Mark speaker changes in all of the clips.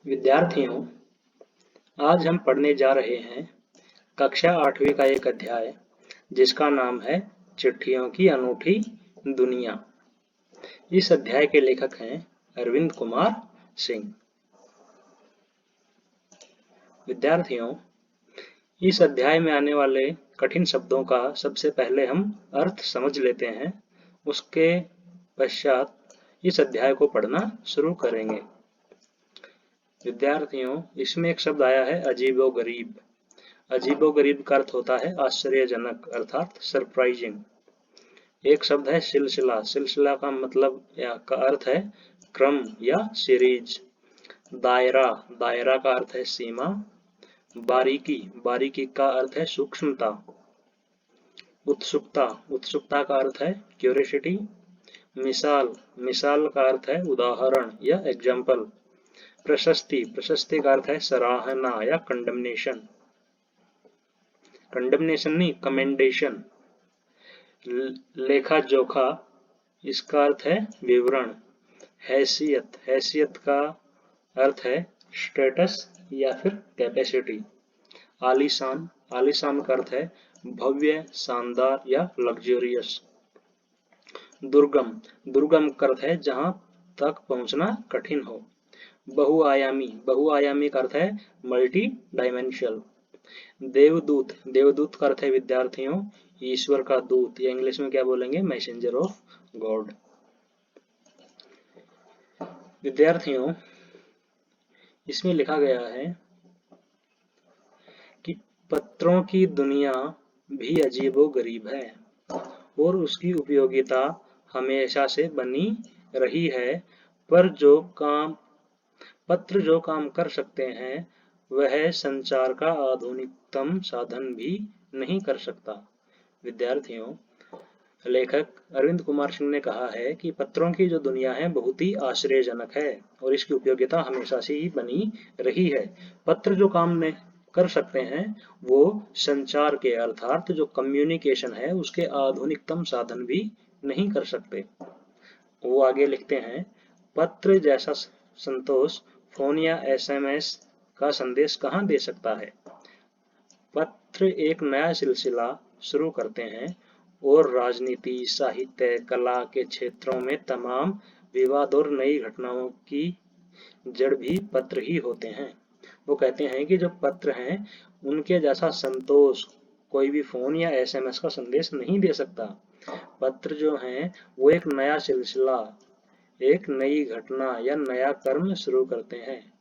Speaker 1: विद्यार्थियों, आज हम पढ़ने जा रहे हैं कक्षा 8वीं का एक अध्याय जिसका नाम है चिट्ठियों की अनूठी दुनिया। इस अध्याय के लेखक हैं अरविंद कुमार सिंह। विद्यार्थियों, इस अध्याय में आने वाले कठिन शब्दों का सबसे पहले हम अर्थ समझ लेते हैं, उसके पश्चात इस अध्याय को पढ़ना शुरू करेंगे। विद्यार्थियों, इसमें एक शब्द आया है अजीबोगरीब। अजीबोगरीब का अर्थ होता है आश्चर्यजनक अर्थात सरप्राइजिंग। एक शब्द है सिलसिला। सिलसिला का मतलब या का अर्थ है क्रम या सीरीज। दायरा। दायरा का अर्थ है सीमा। बारीकी। बारीकी का अर्थ है सूक्ष्मता। उत्सुकता। उत्सुकता का अर्थ है क्यूरियोसिटी। मिसाल। मिसाल का अर्थ है उदाहरण या एग्जाम्पल। प्रशस्ति। प्रशस्ति का अर्थ है सराहना या कंडमनेशन। कंडमनेशन नहीं, कमेंडेशन। लेखा जोखा, इसका अर्थ है विवरण। हैसियत। हैसियत का अर्थ है स्टेटस या फिर कैपेसिटी। आलीशान। आलीशान का अर्थ है भव्य, शानदार या लग्जरियस। दुर्गम। दुर्गम का अर्थ है जहां तक पहुंचना कठिन हो। बहुआयामी। बहुआयामी का अर्थ है मल्टी डायमेंशनल। देवदूत। देवदूत का अर्थ है विद्यार्थियों ईश्वर का दूत, या इंग्लिश में क्या बोलेंगे, मैसेंजर ऑफ गॉड। विद्यार्थियों, इसमें लिखा गया है कि पत्रों की दुनिया भी अजीबोगरीब है और उसकी उपयोगिता हमेशा से बनी रही है, पर पत्र जो काम कर सकते हैं वह संचार का आधुनिकतम साधन भी नहीं कर सकता। विद्यार्थियों, लेखक अरविंद कुमार सिंह ने कहा है कि पत्रों की जो दुनिया है बहुत ही आश्चर्यजनक है और इसकी उपयोगिता हमेशा से ही बनी रही है। पत्र जो काम में कर सकते हैं वो संचार के अर्थात जो कम्युनिकेशन है उसके आधुनिकतम साधन भी नहीं कर सकते। वो आगे लिखते हैं, पत्र जैसा संतोष फोन या एसएमएस का संदेश कहां दे सकता है। पत्र एक नया सिलसिला शुरू करते हैं और राजनीति, साहित्य, कला के क्षेत्रों में तमाम विवाद और नई घटनाओं की जड़ भी पत्र ही होते हैं। वो कहते हैं कि जो पत्र हैं उनके जैसा संतोष कोई भी फोन या एसएमएस का संदेश नहीं दे सकता। पत्र जो हैं वो एक नया सिलसिला, एक नई घटना या नया कर्म शुरू करते हैं,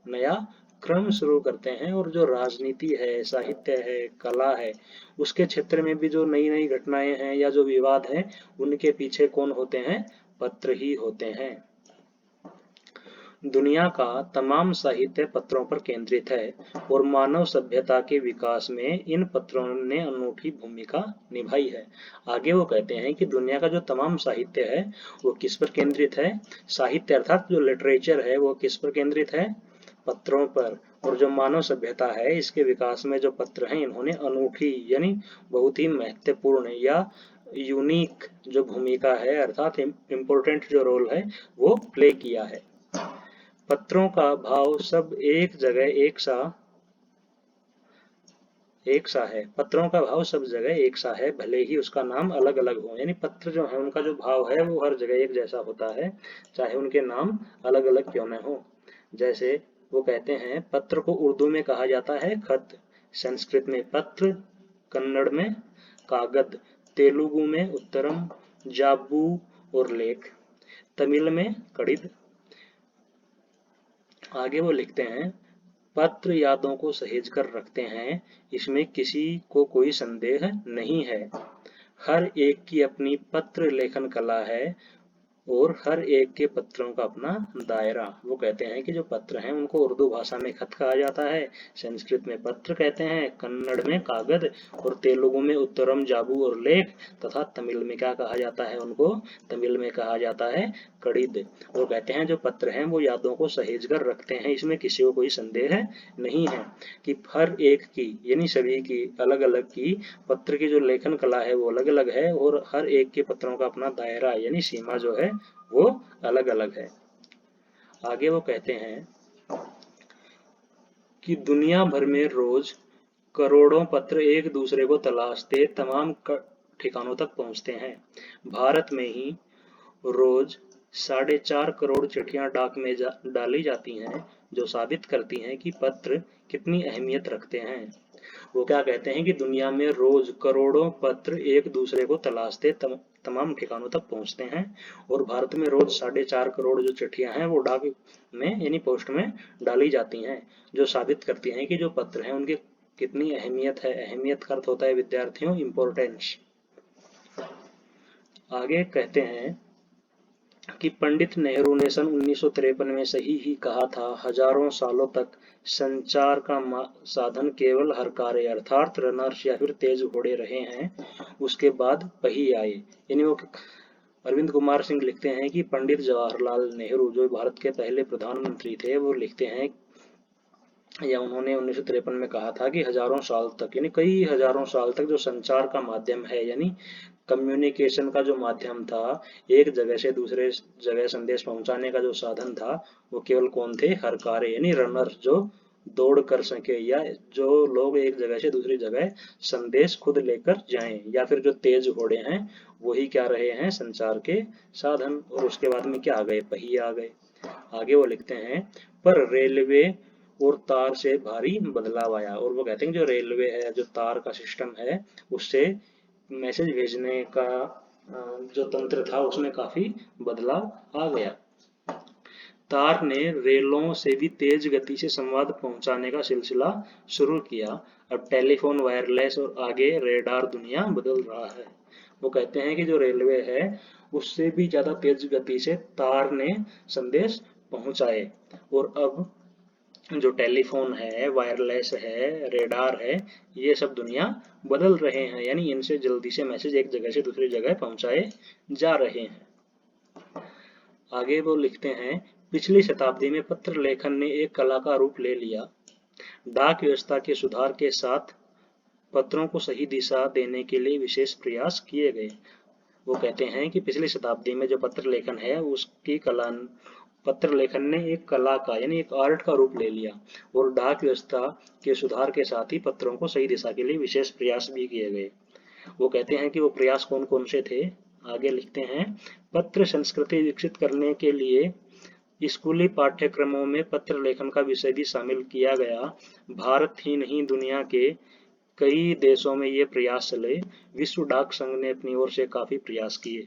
Speaker 1: नया क्रम शुरू करते हैं, और जो राजनीति है, साहित्य है, कला है, उसके क्षेत्र में भी जो नई नई घटनाएं हैं या जो विवाद हैं उनके पीछे कौन होते हैं, पत्र ही होते हैं। दुनिया का तमाम साहित्य पत्रों पर केंद्रित है और मानव सभ्यता के विकास में इन पत्रों ने अनूठी भूमिका निभाई है। आगे वो कहते हैं कि दुनिया का जो तमाम साहित्य है वो किस पर केंद्रित है, साहित्य अर्थात जो लिटरेचर है वो किस पर केंद्रित है, पत्रों पर। और जो मानव सभ्यता है इसके विकास में जो पत्र हैं इन्होंने अनूठी यानी बहुत ही महत्वपूर्ण या यूनिक जो भूमिका है अर्थात इम्पोर्टेंट जो रोल है वो प्ले किया है। पत्रों का भाव सब एक जगह एक सा है। पत्रों का भाव सब जगह एक सा है, भले ही उसका नाम अलग अलग हो। यानी पत्र जो है उनका जो भाव है वो हर जगह एक जैसा होता है, चाहे उनके नाम अलग अलग क्यों न हो। जैसे वो कहते हैं, पत्र को उर्दू में कहा जाता है खत, संस्कृत में पत्र, कन्नड़ में कागद, तेलुगु में उत्तरम, जाबू और लेख, तमिल में कड़िद। आगे वो लिखते हैं, पत्र यादों को सहेज कर रखते हैं, इसमें किसी को कोई संदेह नहीं है। हर एक की अपनी पत्र लेखन कला है और हर एक के पत्रों का अपना दायरा। वो कहते हैं कि जो पत्र हैं उनको उर्दू भाषा में खत कहा जाता है, संस्कृत में पत्र कहते हैं, कन्नड़ में कागज और तेलुगु में उत्तरम, जाबू और लेख, तथा तमिल में क्या कहा जाता है, उनको तमिल में कहा जाता है कड़िद। वो कहते हैं जो पत्र हैं वो यादों को सहेज कर रखते हैं, इसमें किसी को कोई संदेह नहीं है कि हर एक की यानी सभी की अलग अलग की पत्र की जो लेखन कला है वो अलग अलग है और हर एक के पत्रों का अपना दायरा यानी सीमा जो है वो अलग अलग है। आगे वो कहते हैं, कि दुनिया भर में रोज करोड़ों पत्र एक दूसरे को तलाशते तमाम ठिकानों तक पहुंचते हैं। भारत में ही रोज 4.5 करोड़ चिट्ठियां डाक में डाली जाती हैं, जो साबित करती हैं कि पत्र कितनी अहमियत रखते हैं। वो क्या कहते हैं कि दुनिया में रोज करोड़ों पत्र एक दूसरे को तलाशते तमाम ठिकानों तक पहुंचते हैं, और भारत में रोज 4.5 करोड़ जो चिट्ठियां हैं वो डाक में यानी पोस्ट में डाली जाती हैं, जो साबित करती हैं कि जो पत्र हैं उनकी कितनी अहमियत है। अहमियत का अर्थ होता है विद्यार्थियों इम्पोर्टेंस। आगे कहते हैं कि पंडित नेहरू ने सन 1953 में सही ही कहा था, हजारों सालों तक संचार का साधन केवल हरकारे अर्थात रनर्स या फिर तेज घोड़े रहे हैं, उसके बाद पहिए आए। यानी वो अरविंद कुमार सिंह लिखते हैं कि पंडित जवाहरलाल नेहरू जो भारत के पहले प्रधानमंत्री थे, वो लिखते हैं या उन्होंने 1953 में कहा था कि हजारों साल तक यानी कई हजारों साल तक जो संचार का माध्यम है यानी कम्युनिकेशन का जो माध्यम था, एक जगह से दूसरे जगह संदेश पहुंचाने का जो साधन था, वो केवल कौन थे? हरकारे यानी रनर्स, जो दौड़ कर सके या जो लोग एक जगह से दूसरी जगह संदेश खुद लेकर जाएं, या फिर जो तेज घोड़े हैं वही क्या रहे हैं? संचार के साधन। और उसके बाद में क्या आ गए? पहिए आ गए। आगे वो लिखते हैं पर रेलवे और तार से भारी बदलाव आया। और वो कहते हैं जो रेलवे है, जो तार का सिस्टम है, उससे मैसेज भेजने का जो तंत्र था उसमें काफी बदलाव आ गया। तार ने रेलों से भी तेज गति से संवाद पहुंचाने का सिलसिला शुरू किया। अब टेलीफोन, वायरलेस और आगे रेडार दुनिया बदल रहा है। वो कहते हैं कि जो रेलवे है उससे भी ज्यादा तेज गति से तार ने संदेश पहुंचाए, और अब जो टेलीफोन है, वायरलेस है, रेडार है, ये सब दुनिया बदल रहे हैं, यानी इनसे जल्दी से मैसेज एक जगह से दूसरी जगह पहुंचाए जा रहे हैं। आगे वो लिखते हैं पिछली शताब्दी में पत्र लेखन ने एक कला का रूप ले लिया। डाक व्यवस्था के सुधार के साथ पत्रों को सही दिशा देने के लिए विशेष प्रयास किए गए। वो कहते हैं कि पिछली शताब्दी में जो पत्र लेखन है उसकी कला, पत्र लेखन ने एक कला का यानी एक आर्ट का रूप ले लिया, और डाक व्यवस्था के सुधार के साथ ही पत्रों को सही दिशा के लिए विशेष प्रयास भी किए गए। वो कहते हैं कि वो प्रयास कौन कौन से थे। आगे लिखते हैं पत्र संस्कृति विकसित करने के लिए स्कूली पाठ्यक्रमों में पत्र लेखन का विषय भी शामिल किया गया। भारत ही नहीं दुनिया के कई देशों में ये प्रयास चले। विश्व डाक संघ ने अपनी ओर से काफी प्रयास किए।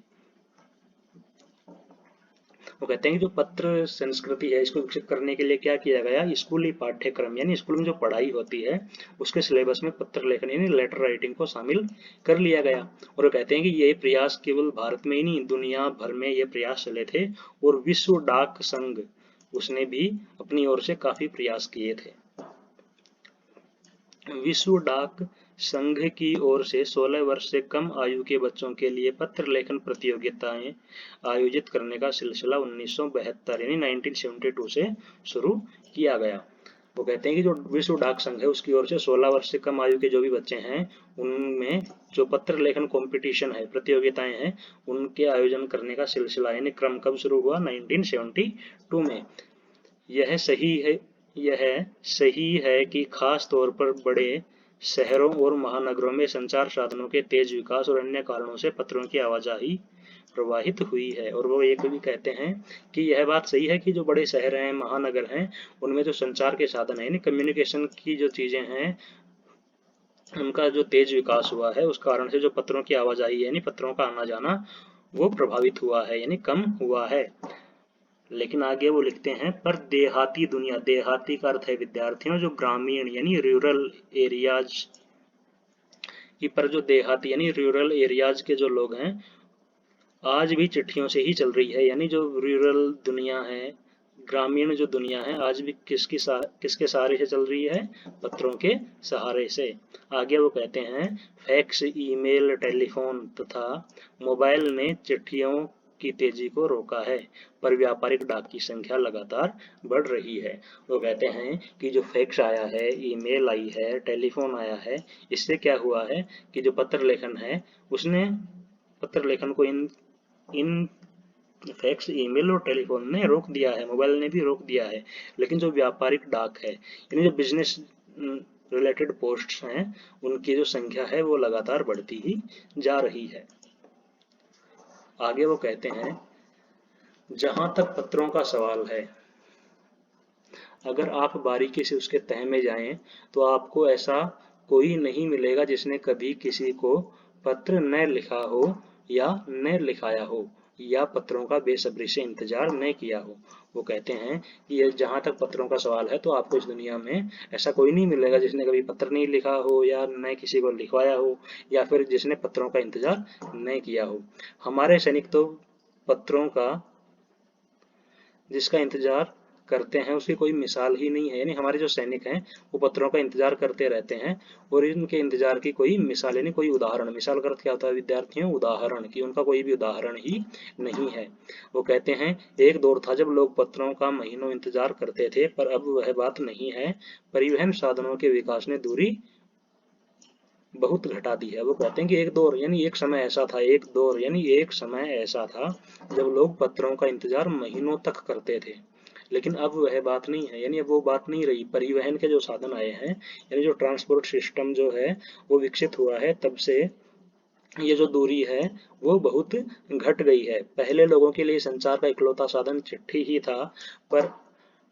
Speaker 1: वो कहते हैं कि जो पत्र संस्कृति है इसको विकसित करने के लिए क्या किया गया? स्कूली पाठ्यक्रम यानी स्कूल में जो पढ़ाई होती है उसके सिलेबस में पत्र लेखन यानी लेटर राइटिंग को शामिल कर लिया गया। और वो कहते हैं कि ये प्रयास केवल भारत में ही नहीं, दुनिया भर में ये प्रयास चले थे, और विश्व डाक संघ उसने भी अपनी ओर से काफी प्रयास किए थे। विश्व डाक संघ की ओर से 16 वर्ष से कम आयु के बच्चों के लिए पत्र लेखन प्रतियोगिताएं आयोजित करने का सिलसिला 1972 यानी 1972 से शुरू किया गया। वो कहते हैं कि जो विश्व डाक संघ है उसकी ओर से 16 वर्ष से कम आयु के जो भी बच्चे हैं उनमें जो पत्र लेखन कंपटीशन है, प्रतियोगिताएं हैं, उनके आयोजन करने का सिलसिला यानी क्रम कब शुरू हुआ? 1972 में। यह सही है कि खास तौर पर बड़े शहरों और महानगरों में संचार साधनों के तेज विकास और अन्य कारणों से पत्रों की आवाजाही प्रवाहित हुई है। और वो एक भी कहते हैं कि यह बात सही है कि जो बड़े शहर हैं, महानगर हैं, उनमें जो संचार के साधन है यानी कम्युनिकेशन की जो चीजें हैं उनका जो तेज विकास हुआ है, उस कारण से जो पत्रों की आवाजाही यानी पत्रों का आना जाना वो प्रभावित हुआ है यानी कम हुआ है। लेकिन आगे वो लिखते हैं पर देहाती दुनिया, देहाती का अर्थ है विद्यार्थियों जो ग्रामीण यानी रूरल एरियाज की, पर जो देहाती यानी रूरल एरियाज के जो लोग हैं आज भी चिट्ठियों से ही चल रही है। यानी जो रूरल दुनिया है, ग्रामीण जो दुनिया है, आज भी किसके सहारे से चल रही है? पत्रों के सहारे से। आगे वो कहते हैं फैक्स, ईमेल, टेलीफोन तथा मोबाइल ने चिट्ठियों की तेजी को रोका है, पर व्यापारिक डाक की संख्या लगातार बढ़ रही है। वो कहते हैं कि जो फैक्स आया है, ईमेल आई है, टेलीफोन आया है, इससे क्या हुआ है कि जो पत्र लेखन है उसने पत्र लेखन को इन फैक्स, ईमेल और टेलीफोन ने रोक दिया है, मोबाइल ने भी रोक दिया है, लेकिन जो व्यापारिक डाक है यानी जो बिजनेस रिलेटेड पोस्ट्स हैं उनकी जो संख्या है वो लगातार बढ़ती ही जा रही है। आगे वो कहते हैं, जहां तक पत्रों का सवाल है, अगर आप बारीकी से उसके तह में जाएं तो आपको ऐसा कोई नहीं मिलेगा जिसने कभी किसी को पत्र न लिखा हो या न लिखाया हो या पत्रों का बेसब्री से इंतजार न किया हो। वो कहते हैं कि ये जहाँ तक पत्रों का सवाल है तो आपको इस दुनिया में ऐसा कोई नहीं मिलेगा जिसने कभी पत्र नहीं लिखा हो या न किसी को लिखवाया हो या फिर जिसने पत्रों का इंतजार न किया हो। हमारे सैनिक तो पत्रों का जिसका इंतजार करते हैं उसकी कोई मिसाल ही नहीं है, यानी हमारे जो सैनिक हैं वो पत्रों का इंतजार करते रहते हैं और इनके इंतजार की कोई मिसाल यानी कोई उदाहरण, मिसाल का अर्थ क्या होता है विद्यार्थियों, उदाहरण, की उनका कोई भी उदाहरण ही नहीं है। वो कहते हैं, एक दौर था जब लोग पत्रों का महीनों इंतजार करते थे, पर अब वह बात नहीं है। परिवहन साधनों के विकास ने दूरी बहुत घटा दी है। वो कहते हैं कि एक दौर यानी एक समय ऐसा था, एक दौर यानी एक समय ऐसा था जब लोग पत्रों का इंतजार महीनों तक करते थे, लेकिन अब वह बात नहीं है, यानी अब वो बात नहीं रही। परिवहन के जो साधन आए हैं यानी जो ट्रांसपोर्ट सिस्टम जो है वो विकसित हुआ है, तब से ये जो दूरी है वो बहुत घट गई है। पहले लोगों के लिए संचार का इकलौता साधन चिट्ठी ही था, पर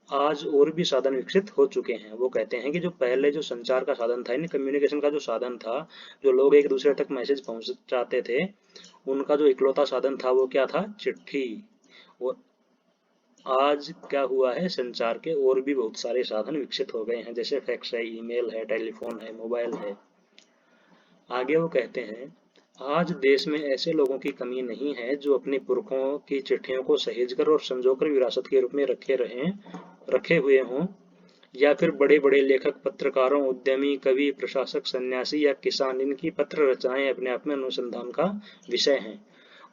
Speaker 1: आज और भी साधन विकसित हो चुके हैं। वो कहते हैं कि जो पहले जो संचार का साधन था यानी कम्युनिकेशन का जो साधन था, जो लोग एक दूसरे तक मैसेज पहुंचाते थे, उनका जो इकलौता साधन था वो क्या था, चिट्ठी। और आज क्या हुआ है, संचार के और भी बहुत सारे साधन विकसित हो गए हैं, जैसे फैक्स है, ईमेल है, टेलीफोन है, मोबाइल है। आगे वो कहते हैं, आज देश में ऐसे लोगों की कमी नहीं है जो अपने पुरखों की चिट्ठियों को सहेजकर और संजोकर विरासत के रूप में रखे हुए हों, या फिर बड़े बड़े लेखक, पत्रकारों, उद्यमी, कवि, प्रशासक, सन्यासी या किसान, इनकी पत्र रचनाएं अपने आप में अनुसंधान का विषय हैं।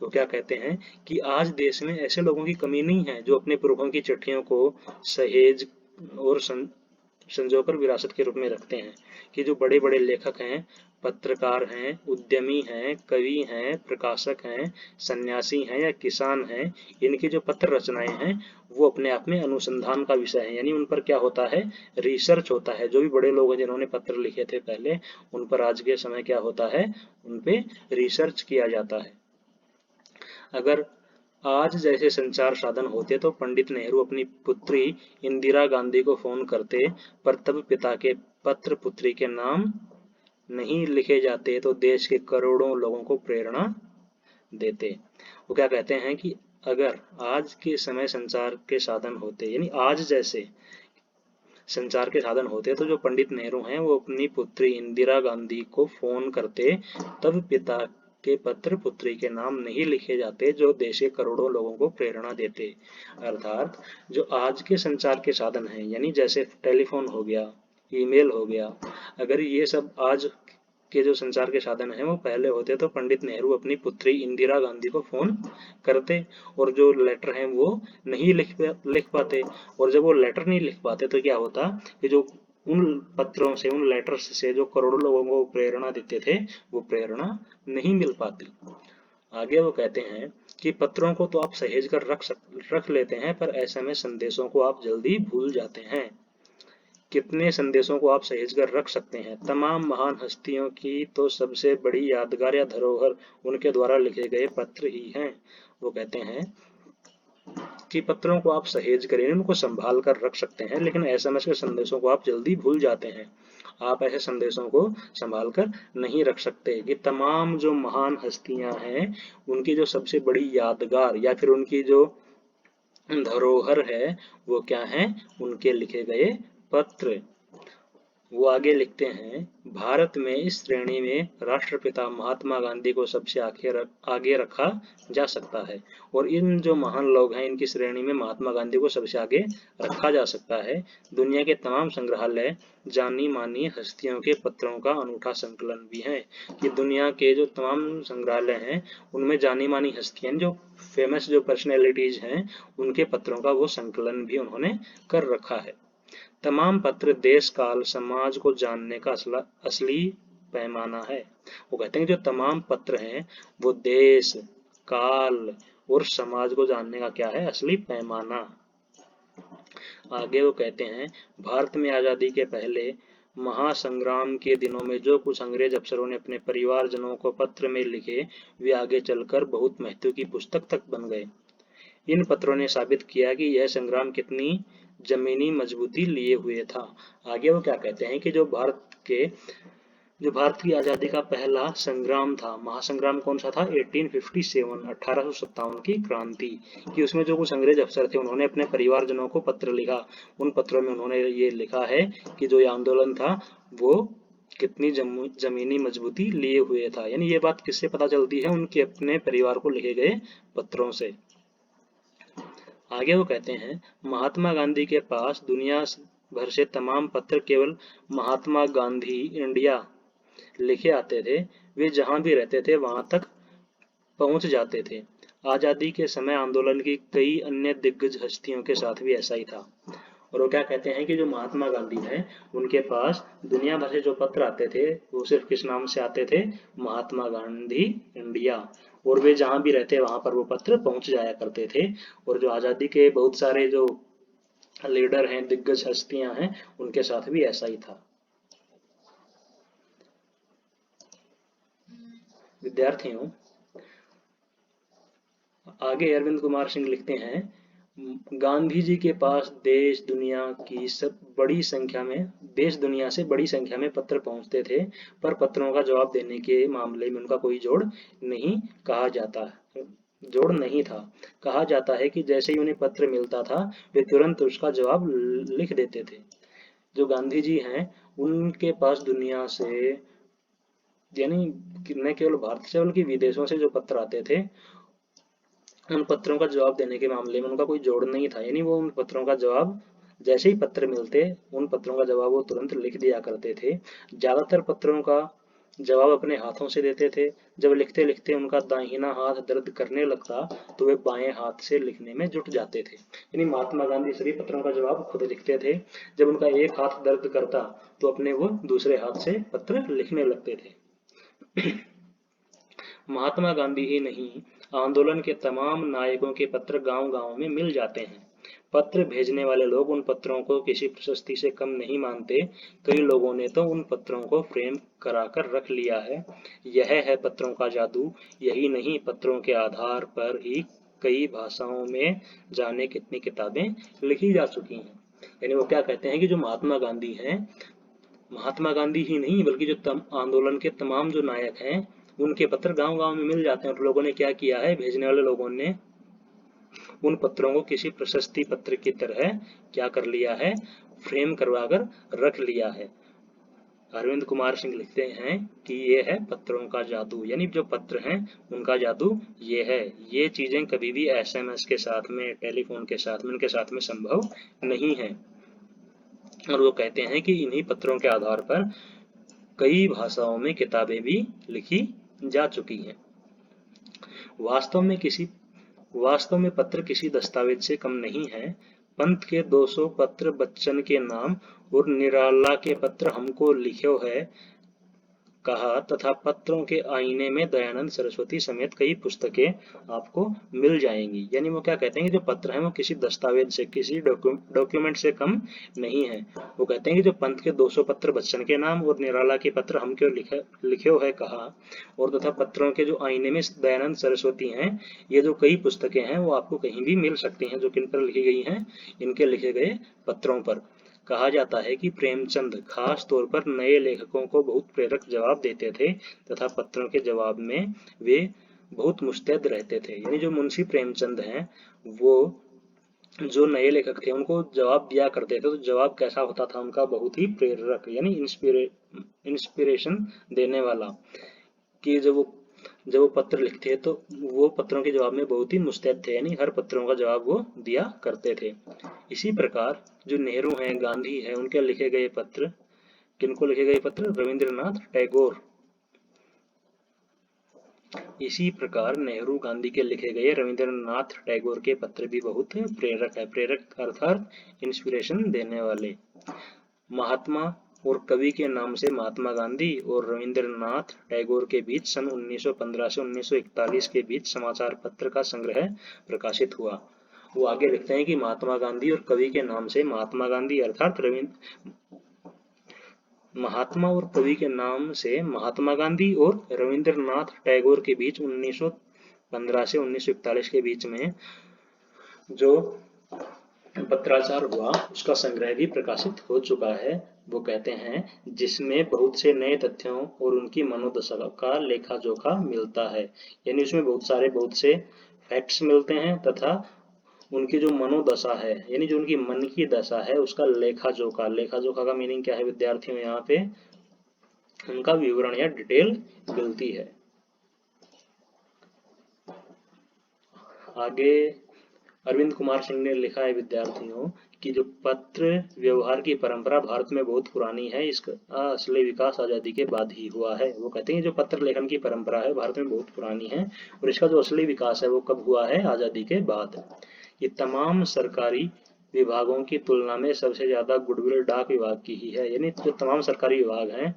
Speaker 1: वो क्या कहते हैं कि आज देश में ऐसे लोगों की कमी नहीं है जो अपने पुरखों की चिट्ठियों को सहेज और संजोकर विरासत के रूप में रखते हैं, कि जो बड़े बड़े लेखक हैं, पत्रकार हैं, उद्यमी हैं, कवि हैं, प्रकाशक हैं, सन्यासी हैं या किसान हैं, इनकी जो पत्र रचनाएं हैं वो अपने आप में अनुसंधान का विषय है, यानी उन पर क्या होता है, रिसर्च होता है। जो भी बड़े लोग हैं जिन्होंने पत्र लिखे थे पहले, उन पर आज के समय क्या होता है, उन पे रिसर्च किया जाता है। अगर आज जैसे संचार साधन होते तो पंडित नेहरू अपनी पुत्री इंदिरा गांधी को फोन करते, पर तब पिता के पत्र पुत्री के नाम नहीं लिखे जाते तो देश के करोड़ों लोगों को प्रेरणा देते। वो क्या कहते हैं कि अगर आज के समय संचार के साधन होते, यानी आज जैसे संचार के साधन होते, तो जो पंडित नेहरू हैं वो अपनी पुत्री इंदिरा गांधी को फोन करते, तब पिता के पत्र पुत्री के नाम नहीं लिखे जाते जो देश के करोड़ों लोगों को प्रेरणा देते। अर्थात जो आज के संचार के साधन हैं, यानी जैसे टेलीफोन हो गया, ईमेल हो गया, अगर ये सब आज के जो संचार के साधन हैं वो पहले होते तो पंडित नेहरू अपनी पुत्री इंदिरा गांधी को फोन करते और जो लेटर हैं वो नहीं लिख पाते, और जब वो लेटर नहीं लिख पाते तो क्या होता कि जो उन पत्रों से, उन लेटर्स से जो करोड़ों लोगों को प्रेरणा देते थे वो प्रेरणा नहीं मिल पाती। आगे वो कहते हैं कि पत्रों को तो आप सहेज कर रख लेते हैं, पर एसएमएस संदेशों को आप जल्दी भूल जाते हैं। कितने संदेशों को आप सहेज कर रख सकते हैं। तमाम महान हस्तियों की तो सबसे बड़ी यादगार या धरोहर उनके द्वारा लिखे गए पत्र ही हैं। वो कहते हैं कि पत्रों को आप सहेज कर, उनको संभाल कर रख सकते हैं, लेकिन एसएमएस के संदेशों को आप जल्दी भूल जाते हैं। आप ऐसे संदेशों को संभाल कर नहीं रख सकते। कि तमाम जो महान हस्तियां हैं उनकी जो सबसे बड़ी यादगार या फिर उनकी जो धरोहर है वो क्या है, उनके लिखे गए पत्र। वो आगे लिखते हैं, भारत में इस श्रेणी में राष्ट्रपिता महात्मा गांधी को सबसे आगे रखा जा सकता है, और इन जो महान लोग हैं इनकी श्रेणी में महात्मा गांधी को सबसे आगे रखा जा सकता है। दुनिया के तमाम संग्रहालय जानी मानी हस्तियों के पत्रों का अनूठा संकलन भी है। कि दुनिया के जो तमाम संग्रहालय हैं उनमें जानी मानी हस्तियां, जो फेमस जो पर्सनैलिटीज हैं, उनके पत्रों का वो संकलन भी उन्होंने कर रखा है। तमाम पत्र देश काल समाज को जानने का असली पैमाना है। वो कहते हैं जो तमाम पत्र हैं वो देश काल और समाज को जानने का क्या है असली पैमाना। आगे वो कहते हैं, भारत में आजादी के पहले महासंग्राम के दिनों में जो कुछ अंग्रेज अफसरों ने अपने परिवारजनों को पत्र में लिखे, वे आगे चलकर बहुत महत्व की पुस्तक तक बन गए। इन पत्रों ने साबित किया कि यह संग्राम कितनी जमीनी मजबूती लिए हुए था। आगे वो क्या कहते हैं कि जो भारत की आजादी का पहला संग्राम था, महासंग्राम कौन सा था, 1857, 1857 की क्रांति, कि उसमें जो कुछ अंग्रेज अफसर थे उन्होंने अपने परिवारजनों को पत्र लिखा। उन पत्रों में उन्होंने ये लिखा है कि जो ये आंदोलन था वो कितनी जमीनी मजबूती लिए हुए था। यानी ये बात किससे पता चलती है, उनके अपने परिवार को लिखे गए पत्रों से। आगे वो कहते हैं, महात्मा गांधी के पास दुनिया भर से तमाम पत्र केवल महात्मा गांधी इंडिया लिखे आते थे। वे जहां भी रहते थे वहां तक पहुंच जाते थे। आजादी के समय आंदोलन की कई अन्य दिग्गज हस्तियों के साथ भी ऐसा ही था। और वो क्या कहते हैं कि जो महात्मा गांधी हैं उनके पास दुनिया भर से जो पत्र आते थे वो सिर्फ किस नाम से आते थे, महात्मा गांधी इंडिया। और वे जहां भी रहते वहां पर वो पत्र पहुंच जाया करते थे। और जो आजादी के बहुत सारे जो लीडर हैं, दिग्गज हस्तियां हैं, उनके साथ भी ऐसा ही था। विद्यार्थियों, आगे अरविंद कुमार सिंह लिखते हैं, गांधी जी के पास देश दुनिया से बड़ी संख्या में पत्र पहुंचते थे, पर पत्रों का जवाब देने के मामले में उनका कोई जोड़ नहीं था। कहा जाता है कि जैसे ही उन्हें पत्र मिलता था वे तुरंत उसका जवाब लिख देते थे। जो गांधी जी हैं उनके पास दुनिया से, यानी न केवल भारत से बल्कि विदेशों से जो पत्र आते थे, उन पत्रों का जवाब देने के मामले में उनका कोई जोड़ नहीं था। यानी वो उन पत्रों का जवाब, जैसे ही पत्र मिलते उन पत्रों का जवाब वो तुरंत लिख दिया करते थे। ज्यादातर पत्रों का जवाब अपने हाथों से देते थे। जब लिखते लिखते उनका दाहिना हाथ दर्द करने लगता तो वे बाएं हाथ से लिखने में जुट जाते थे। यानी महात्मा गांधी सभी पत्रों का जवाब खुद लिखते थे। जब उनका एक हाथ दर्द करता तो अपने वो दूसरे हाथ से पत्र लिखने लगते थे। महात्मा गांधी ही नहीं, आंदोलन के तमाम नायकों के पत्र गांव-गांव में मिल जाते हैं। पत्र भेजने वाले लोग उन पत्रों को किसी प्रशस्ति से कम नहीं मानते। कई लोगों ने तो उन पत्रों को फ्रेम कराकर रख लिया है। यह है पत्रों का जादू। यही नहीं, पत्रों के आधार पर ही कई भाषाओं में जाने कितनी किताबें लिखी जा चुकी हैं। यानी वो क्या कहते हैं कि जो महात्मा गांधी हैं, महात्मा गांधी ही नहीं बल्कि जो आंदोलन के तमाम जो नायक हैं उनके पत्र गांव-गांव में मिल जाते हैं। और लोगों ने क्या किया है, भेजने वाले लोगों ने उन पत्रों को किसी प्रशस्ति पत्र की तरह क्या कर लिया है, फ्रेम करवाकर रख लिया है। अरविंद कुमार सिंह लिखते हैं कि ये है पत्रों का जादू। यानी जो पत्र हैं उनका जादू ये है। ये चीजें कभी भी एसएमएस के साथ में, टेलीफोन के साथ में, उनके साथ में संभव नहीं है। और वो कहते हैं कि इन्हीं पत्रों के आधार पर कई भाषाओं में किताबें भी लिखी जा चुकी हैं। वास्तव में पत्र किसी दस्तावेज से कम नहीं है। पंत के 200 पत्र बच्चन के नाम और निराला के पत्र हमको लिखो है कहा तथा पत्रों के आईने में दयानंद सरस्वती समेत कई पुस्तकें आपको मिल जाएंगी। यानी वो क्या कहते हैं कि जो पत्र हैं वो किसी दस्तावेज से, किसी डॉक्यूमेंट से कम नहीं है। वो कहते हैं कि जो पंत के 200 पत्र बच्चन के नाम और निराला के पत्र हम क्यों लिखे है कहा, और तथा पत्रों के जो आईने में दयानंद सरस्वती हैं, ये जो कई पुस्तकें हैं वो आपको कहीं भी मिल सकती हैं। जो किन पर लिखी गई हैं, इनके लिखे गए पत्रों पर। कहा जाता है कि प्रेमचंद खास तौर पर नए लेखकों को बहुत प्रेरक जवाब देते थे तथा पत्रों के जवाब में वे बहुत मुस्तैद रहते थे। यानी जो मुंशी प्रेमचंद हैं वो जो नए लेखक थे उनको जवाब दिया करते थे, तो जवाब कैसा होता था उनका, बहुत ही प्रेरक, यानी इंस्पिरेशन देने वाला। कि जब वो पत्र लिखते तो वो पत्रों के जवाब में बहुत ही मुस्तैद थे। यानी हर पत्रों का जवाब वो दिया करते थे। इसी प्रकार जो नेहरू हैं, गांधी हैं, उनके लिखे गए पत्र, किनको लिखे गए पत्र, रविंद्रनाथ टैगोर। इसी प्रकार नेहरू गांधी के लिखे गए रविंद्रनाथ टैगोर के पत्र भी बहुत प्रेरक है। प्रेरक अर्थात इंस्पिरेशन देने वाले। महात्मा और कवि के नाम से महात्मा गांधी और रविंद्रनाथ टैगोर के बीच सन 1915 से 1941 के बीच समाचार पत्र का संग्रह प्रकाशित हुआ। वो आगे लिखते हैं कि महात्मा गांधी और कवि के नाम से महात्मा गांधी अर्थात महात्मा और कवि के नाम से महात्मा गांधी और रविंद्रनाथ टैगोर के बीच 1915 से 1941 के बीच में जो पत्राचार हुआ उसका संग्रह भी प्रकाशित हो चुका है। वो कहते हैं जिसमें बहुत से नए तथ्यों और उनकी मनोदशा का लेखा जोखा मिलता है, यानी उसमें बहुत से फैक्ट्स मिलते हैं तथा उनकी जो मनोदशा है यानी जो उनकी मन की दशा है उसका लेखा जोखा का मीनिंग क्या है विद्यार्थियों, यहाँ पे उनका विवरण या डिटेल मिलती है। आगे अरविंद कुमार सिंह ने लिखा है विद्यार्थियों कि जो पत्र व्यवहार की परंपरा भारत में बहुत पुरानी है, इसका असली विकास आजादी के बाद ही हुआ है। वो कहते हैं जो पत्र लेखन की परंपरा है भारत में बहुत पुरानी है और इसका जो असली विकास है वो कब हुआ है, आजादी के बाद। ये तमाम सरकारी विभागों की तुलना में सबसे ज्यादा गुडविल डाक विभाग की ही है, यानी जो तमाम सरकारी विभाग हैं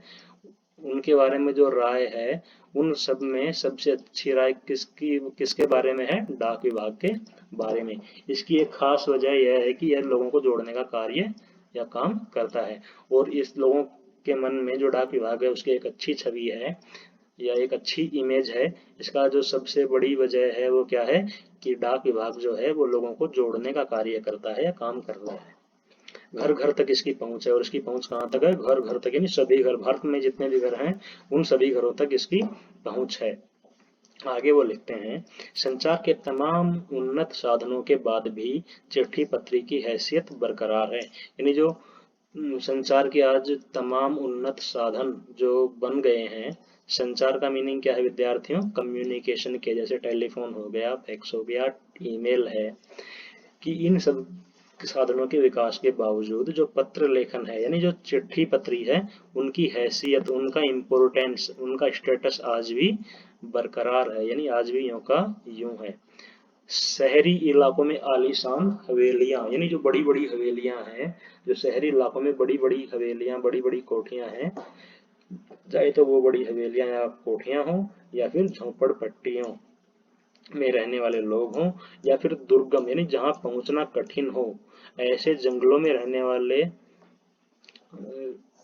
Speaker 1: उनके बारे में जो राय है उन सब में सबसे अच्छी राय किसके बारे में है, डाक विभाग के बारे में। इसकी एक खास वजह यह है कि यह लोगों को जोड़ने का कार्य या काम करता है और इस लोगों के मन में जो डाक विभाग है उसकी एक अच्छी छवि है या एक अच्छी इमेज है। इसका जो सबसे बड़ी वजह है वो क्या है कि डाक विभाग जो है वो लोगों को जोड़ने का कार्य करता है या काम कर रहा है। घर घर तक इसकी पहुंच है और इसकी पहुंच कहाँ तक है, घर घर तक, यानी सभी घर, भारत में जितने भी घर हैं उन सभी घरों तक इसकी पहुंच है। आगे वो लिखते हैं संचार के तमाम उन्नत साधनों के बाद भी चिट्ठी पत्री की हैसियत बरकरार है, यानी जो संचार के आज तमाम उन्नत साधन जो बन गए हैं, संचार का मीनिंग क्या है विद्यार्थियों, कम्युनिकेशन के, जैसे टेलीफोन हो गया, फैक्स हो गया, ईमेल है, कि इन सब साधनों के विकास के बावजूद जो पत्र लेखन है यानी जो चिट्ठी पत्री है उनकी हैसियत, उनका इम्पोर्टेंस, उनका स्टेटस आज भी बरकरार है, यानी आज भी यूं का यूं है। शहरी इलाकों में आलीशान हवेलियां, यानी जो बड़ी बड़ी हवेलियां हैं, जो शहरी इलाकों में बड़ी बड़ी हवेलियां, बड़ी बड़ी कोठियां हैं, चाहे तो वो बड़ी हवेलियां या कोठियां हों या फिर झोपड़पट्टियों में रहने वाले लोग हों या फिर दुर्गम यानी जहां पहुंचना कठिन हो, ऐसे जंगलों में रहने वाले,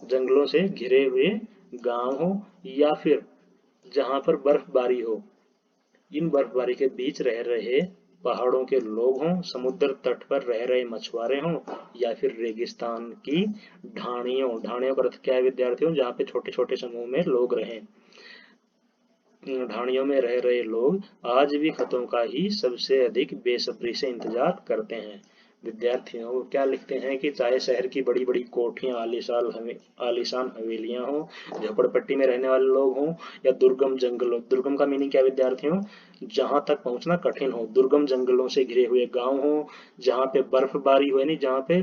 Speaker 1: जंगलों से घिरे हुए गांव हो या फिर जहां पर बर्फबारी हो, इन बर्फबारी के बीच रह रहे पहाड़ों के लोग हों, समुद्र तट पर रह रहे मछुआरे हों या फिर रेगिस्तान की ढाणियों का अर्थ क्या है विद्यार्थियों, जहाँ पे छोटे छोटे समूह में लोग रहें, ढाणियों में रह रहे लोग आज भी खतों का ही सबसे अधिक बेसब्री से इंतजार करते हैं। विद्यार्थियों वो क्या लिखते हैं कि चाहे शहर की बड़ी बड़ी कोठियां, आलीशान हवेलियां हों, झोपड़पट्टी में रहने वाले लोग हों या दुर्गम जंगलों, दुर्गम का मीनिंग क्या है विद्यार्थियों, जहां तक पहुंचना कठिन हो, दुर्गम जंगलों से घिरे हुए गांव हो, जहां पे बर्फबारी हो यानी जहां पे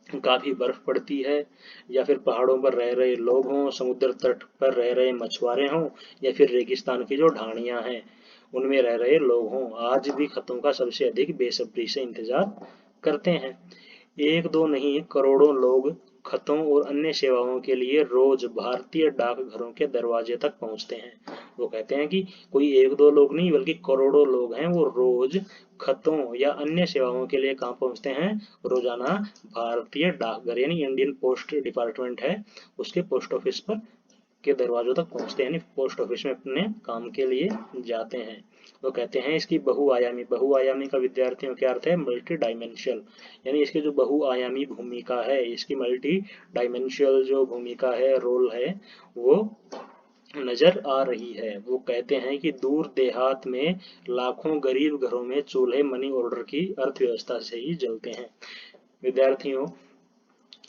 Speaker 1: काफी बर्फ पड़ती है, या फिर पहाड़ों पर रह रहे लोग हों, समुद्र तट पर रह रहे मछुआरे हों या फिर रेगिस्तान की जो ढाणियां हैं उनमें रह रहे लोग हों, आज भी खतों का सबसे अधिक बेसब्री से इंतजार करते हैं। एक दो नहीं करोड़ों लोग खतों और अन्य सेवाओं के लिए रोज भारतीय डाकघरों के दरवाजे तक पहुंचते हैं। वो कहते हैं कि कोई एक दो लोग नहीं बल्कि करोड़ों लोग हैं वो रोज खतों या अन्य सेवाओं के लिए कहाँ पहुंचते हैं, रोजाना भारतीय डाकघर यानी इंडियन पोस्ट डिपार्टमेंट है उसके पोस्ट ऑफिस पर के दरवाजों तक पहुंचते हैं, यानी पोस्ट ऑफिस में अपने काम के लिए जाते हैं। वो कहते हैं इसकी बहुआयामी का विद्यार्थियों क्या अर्थ है, मल्टी डायमेंशनल, यानी इसकी जो बहुआयामी भूमिका है, इसकी मल्टी डायमेंशनल जो भूमिका है, रोल है, वो नजर आ रही है। वो कहते हैं कि दूर देहात में लाखों गरीब घरों में चूल्हे मनी ऑर्डर की अर्थव्यवस्था से ही जलते हैं। विद्यार्थियों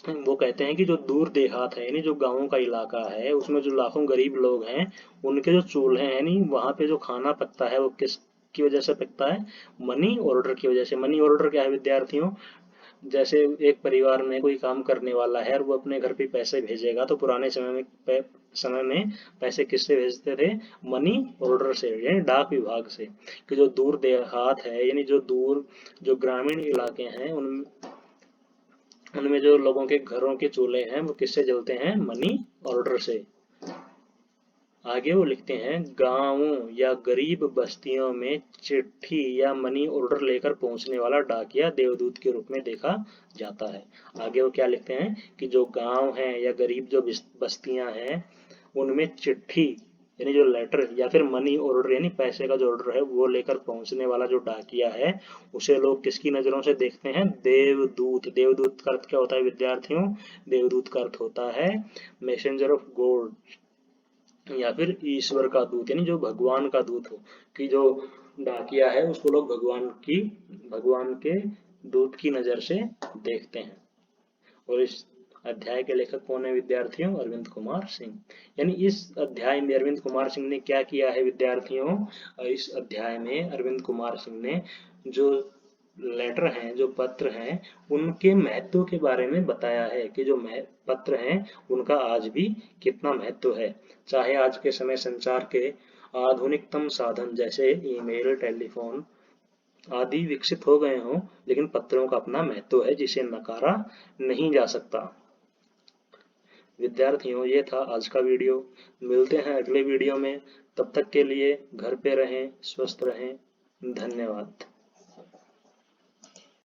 Speaker 1: वो कहते हैं कि जो दूर देहात है यानी जो गांवों का इलाका है उसमें जो लाखों गरीब लोग हैं उनके जो चूल्हे हैं यानी वहां पे जो खाना पकता है वो किस की वजह से पकता है, मनी ऑर्डर की वजह से। मनी ऑर्डर क्या है विद्यार्थियों, जैसे एक परिवार में कोई काम करने वाला है और वो अपने घर पे पैसे भेजेगा तो पुराने समय में पैसे किससे भेजते थे, मनी ऑर्डर से यानी डाक विभाग से। कि जो दूर देहात है यानी जो दूर जो ग्रामीण इलाके हैं उनमें जो लोगों के घरों के चूल्हे हैं वो किससे जलते हैं? मनी ऑर्डर से। आगे वो लिखते हैं, गांवों या गरीब बस्तियों में चिट्ठी या मनी ऑर्डर लेकर पहुंचने वाला डाकिया देवदूत के रूप में देखा जाता है। आगे वो क्या लिखते हैं कि जो गांव हैं या गरीब जो बस्तियां हैं उनमें चिट्ठी यानी जो लेटर या फिर मनी ऑर्डर यानी पैसे का जो ऑर्डर है वो लेकर पहुंचने वाला जो डाकिया है उसे लोग किसकी नजरों से देखते हैं? देवदूत। देवदूत का अर्थ क्या होता है विद्यार्थियों? देवदूत का अर्थ होता है मैसेंजर ऑफ गॉड या फिर ईश्वर का दूत यानी जो भगवान का दूत हो। कि जो डाकिया है उसको लोग भगवान के दूत की नजर से देखते हैं। और इस अध्याय के लेखक कौन है विद्यार्थियों? अरविंद कुमार सिंह। यानी इस अध्याय में अरविंद कुमार सिंह ने क्या किया है विद्यार्थियों? इस अध्याय में अरविंद कुमार सिंह ने जो लेटर हैं, जो पत्र हैं, उनके महत्व के बारे में बताया है कि जो पत्र हैं उनका आज भी कितना महत्व है। चाहे आज के समय संचार के आधुनिकतम साधन जैसे ईमेल, टेलीफोन आदि विकसित हो गए हों, लेकिन पत्रों का अपना महत्व है जिसे नकारा नहीं जा सकता। विद्यार्थियों, ये था आज का वीडियो। मिलते हैं अगले वीडियो में। तब तक के लिए घर पे रहें, स्वस्थ रहें। धन्यवाद।